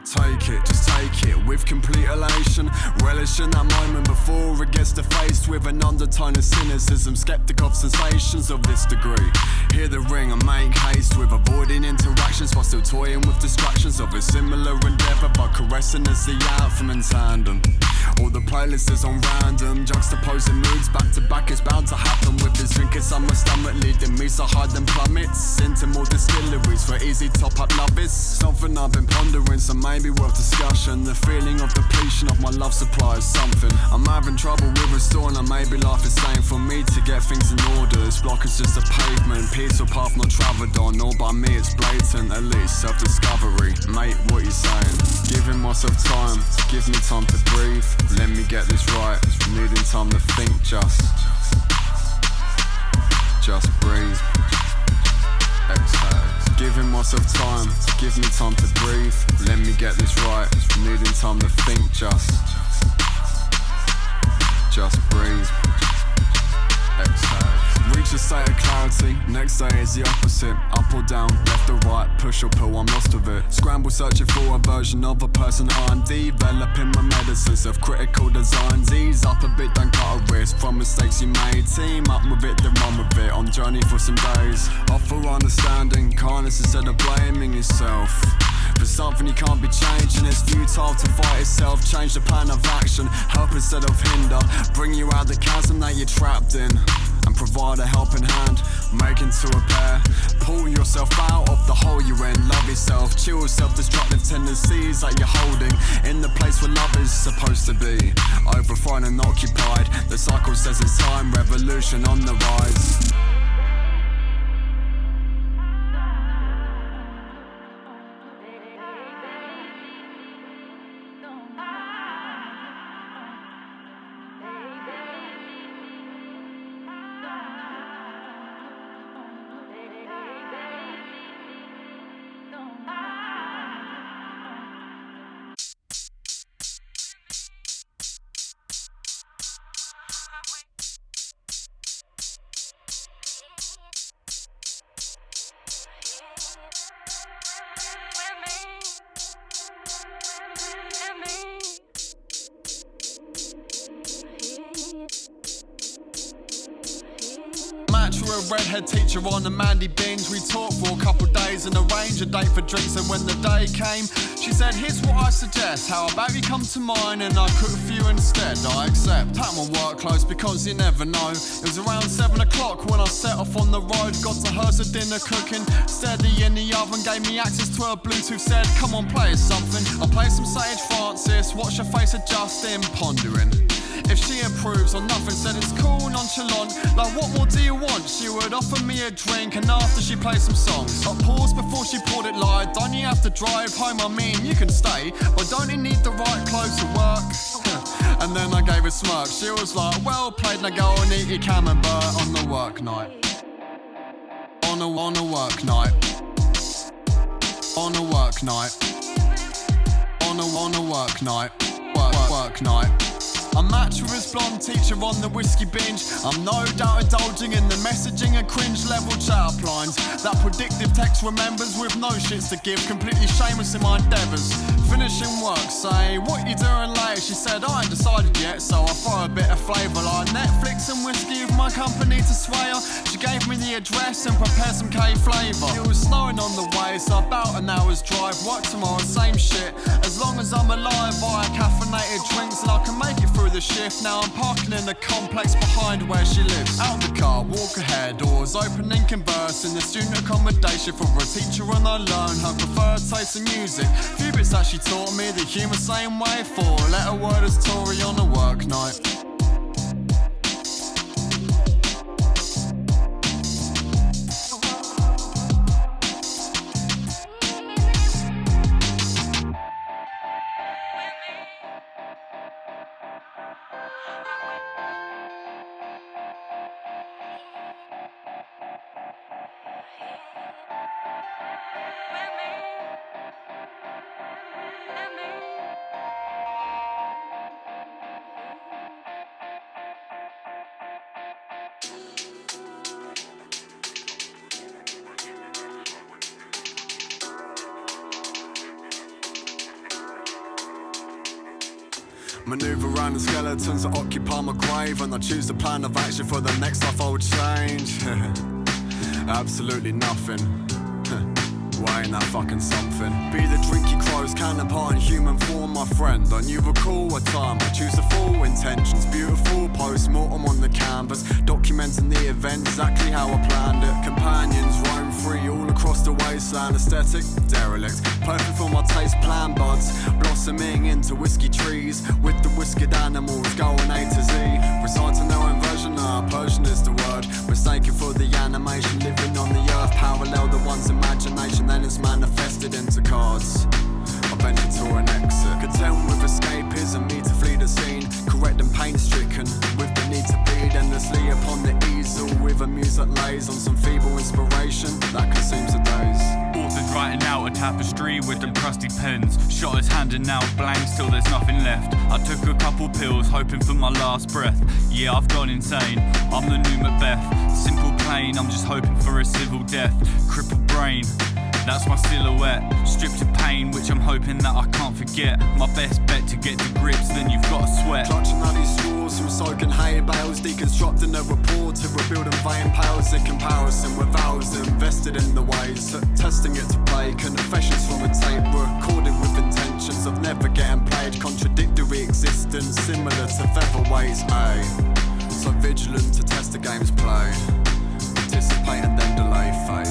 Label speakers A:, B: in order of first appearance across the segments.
A: Just take it with complete elation. Relish in that moment before it gets defaced with an undertone of cynicism. Skeptic of sensations of this degree. Hear the ring and make haste with avoiding interactions while still toying with distractions of a similar endeavour, but caressing as the outcome in tandem. All the playlist is on random, juxtaposing moods back to back is bound to happen. With this drink inside my stomach leading me so high then plummets into more distilleries for easy top up love is something I've been pondering, so maybe worth discussion. The feeling of depletion of my love supply is something I'm having trouble with restoring, and maybe life is saying for me to get things in order. This block is just a pavement, peaceful path not travelled on. All by me it's blatant, at least self-discovery. Mate, what you saying? Giving myself time, give me time to breathe. Let me get this right, needing time to think. Just breathe. Exhale. Giving myself time, give me time to breathe. Let me get this right, needing time to think. Just breathe. Exhale. Reach a state of clarity, next day is the opposite. Up or down, left or right, push or pull, I'm lost with it. Scramble searching for a version of a person I'm developing my medicine, self-critical designs. Ease up a bit, don't cut a wrist from mistakes you made. Team up with it, then run with it, on journey for some days. Offer understanding, kindness instead of blaming yourself for something you can't be changing. It's futile to fight itself, change the plan of action. Help instead of hinder, bring you out the chasm that you're trapped in, and provide a helping hand, make into a pair. Pull yourself out of the hole you're in, love yourself, chill self-destructive tendencies that you're holding in the place where love is supposed to be. Overthrown and occupied, the cycle says it's time, revolution on the rise. A redhead teacher on a Mandy binge. We talked for a couple days and arranged a date for drinks, and when the day came she said, here's what I suggest, how about you come to mine and I cook for you instead. I accept, pack my work clothes because you never know. It was around 7 o'clock when I set off on the road. Got to hers a dinner cooking steady in the oven, gave me access to her Bluetooth, said come on play us something. I play some Sage Francis, watch her face adjusting, pondering if she approves or nothing, said it's cool, nonchalant, like what more do you want? She would offer me a drink and after she played some songs. I paused before she poured it live, don't you have to drive home? I mean, you can stay, but don't you need the right clothes to work? And then I gave a smirk, she was like, well played, now go and eat your camembert on the work night. On a work night. On a work night. On a work night. Work night. I'm matched with his blonde teacher on the whiskey binge. I'm no doubt indulging in the messaging and cringe level chat lines. That predictive text remembers with no shits to give, completely shameless in my endeavours. Finishing work, say, what you doing late? She said, I ain't decided yet, so I throw a bit of flavour like Netflix and whiskey with my company to sway her. She gave me the address and prepared some K flavour. It was snowing on the way, so about an hour's drive. Work tomorrow, same shit. As long as I'm alive, I caffeinated drinks and I can make it through the shift. Now I'm parking in the complex behind where she lives. Out the car, walk ahead, doors open and converse in the student accommodation for a teacher, and I learn her preferred taste in music. Few bits that she taught me, the humour same way. 4-letter word as Tory on a work night. Maneuver around the skeletons that occupy my grave, and I choose the plan of action for the next life I would change. Absolutely nothing. Why ain't that fucking something? Be the drinky crows, counterpart in human form, my friend. And you recall a time I choose the full intentions. Beautiful post-mortem on the canvas, documenting the event exactly how I planned it. Companions roam free all across the wasteland. Aesthetic, derelict, perfect for my taste. Plan buds blossoming into whiskey trees, with the whiskered animals going A to Z. Reciting their own version, Persian is the word. Mistaken for the animation, living on the earth. Parallel the one's imagination, then it's manifested into cards. I venture to an exit, content with escapism, need to flee the scene. Correct and pain-stricken, with the need to bleed endlessly upon the easel, with a muse that lays on some feeble inspiration that consumes the days.
B: Authors writing out a tapestry with them crusty pens. Shotters handing out blanks till there's nothing left. I took a couple pills, hoping for my last breath. Yeah, I've gone insane, I'm the new Macbeth. Simple plain, I'm just hoping for a civil death. Crippled brain, that's my silhouette. Stripped of pain, which I'm hoping that I can't forget. My best bet to get to grips, then you've got to sweat.
A: Clutching at these straws from soaking hay bales, deconstructing the report to rebuild and vein pales in comparison with ours invested in the ways that testing it to play. Confessions from a tape recorded with intentions of never getting played. Contradictory existence, similar to featherweights, so vigilant to test the game's play. Participate and then delay fate.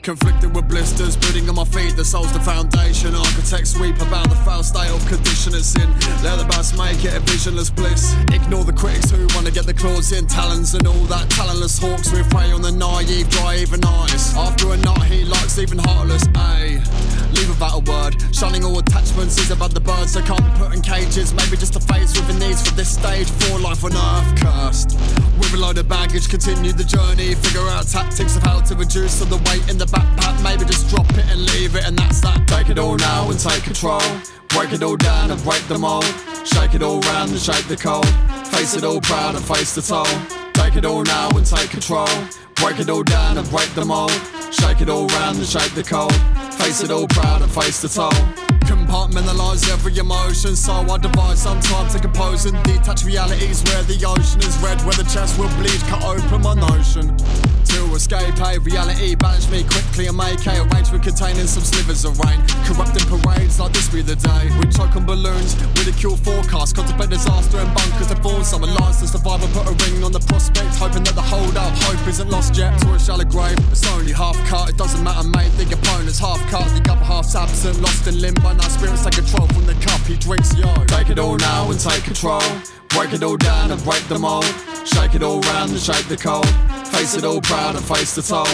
A: Conflicted with blisters, building on my feet, the soul's the foundation. Architects sweep about the foul state of condition and sin. Let the best make it a visionless bliss. Ignore the critics who wanna get the claws in, talons and all that. Talentless hawks with prey on the naive, dry even eyes. After a night he likes even heartless, leave without a word. Shunning all attachments is about the birds that can't be put in cages. Maybe just a phase with the needs for this stage. For life on earth cursed. With a load of baggage, continue the journey. Figure out tactics of how to reduce all the weight in the backpack. Maybe just drop it and leave it, and that's that. Take it all now and take control. Break it all down and break the mold. Shake it all round and shake the cold. Face it all proud and face the toll. Take it all now and take control. Break it all down and break the mold. Shake it all round and shake the cold. Face it all proud and face the toll. Compartmentalise every emotion, so I devise some time to compose and detach realities where the ocean is red, where the chest will bleed, cut open my notion. To escape a reality, banish me quickly and make a arrangement containing some slivers of rain. Corrupting parades like this be the day. We choke on balloons, ridicule forecasts, contemplate disaster and bunkers to form some alliance to survive and put a ring on the prospect, hoping that the holdout hope isn't lost yet. To a shallow grave, it's only half cut, it doesn't matter mate, the opponent's half cut, the other half's absent, lost in limbo. Now spirits take control from the cup he drinks, yo. Take it all now and take control. Break it all down and break the mold. Shake it all round and shake the cold. Face it all proud and face the toll.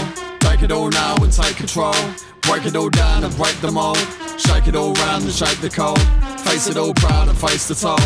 A: Take it all now and take control. Break it all down and break the mold. Shake it all round and shake the cold. Face it all proud and face the toll.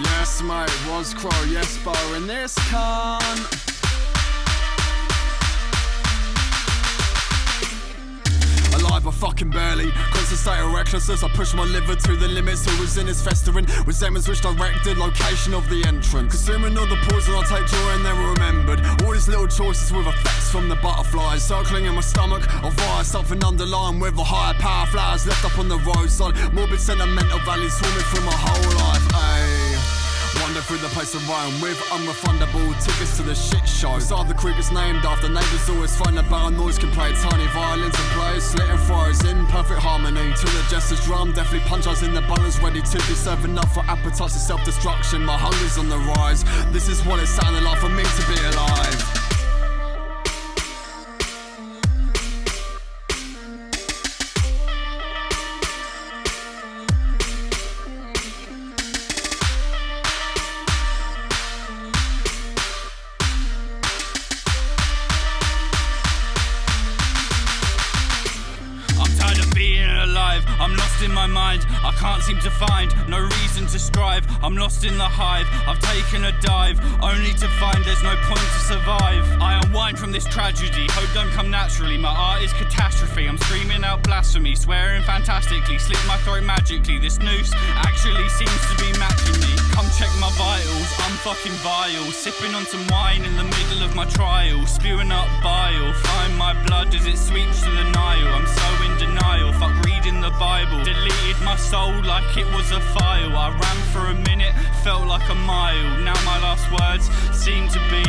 A: Yes, mate, Roskrow, YesBah in this cunt. Alive, I fucking barely. Constant state of recklessness, I pushed my liver to the limits. All was in is festering, resentments which directed location of the entrance. Consuming all the pauses I take joy in, never remembered. All these little choices with effects from the butterflies circling in my stomach, or via something underlying with a higher power. Flowers left up on the roadside, morbid sentimental valleys swarming through my whole life. Ayy, wander through the place of roam with unrefundable tickets to the shit show. Beside the creek is named after neighbours always find a better noise can play tiny violins and plays slitting throats in perfect harmony to the jester's drum. Definitely punch us in the balance, ready to be serving up for appetites of self-destruction. My hunger's on the rise. This is what it sounded like for me to be alive.
B: I'm lost in my mind, I can't seem to find no reason to strive. I'm lost in the hive, I've taken a dive, only to find there's no point to survive. I unwind from this tragedy, hope don't come naturally. My art is catastrophe, I'm screaming out blasphemy, swearing fantastically, slit my throat magically. This noose actually seems to be matching me. Come check my vitals, I'm fucking vile. Sipping on some wine in the middle of my trial, spewing up bile. Find my blood as it sweeps to the Nile. I'm so in denial, fuck reading the Bible. Deleted my soul like it was a file. I ran for a minute, felt like a mile. Now my last words seem to be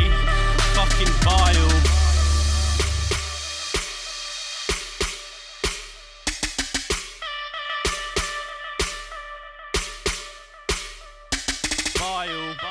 B: fucking vile. Vile.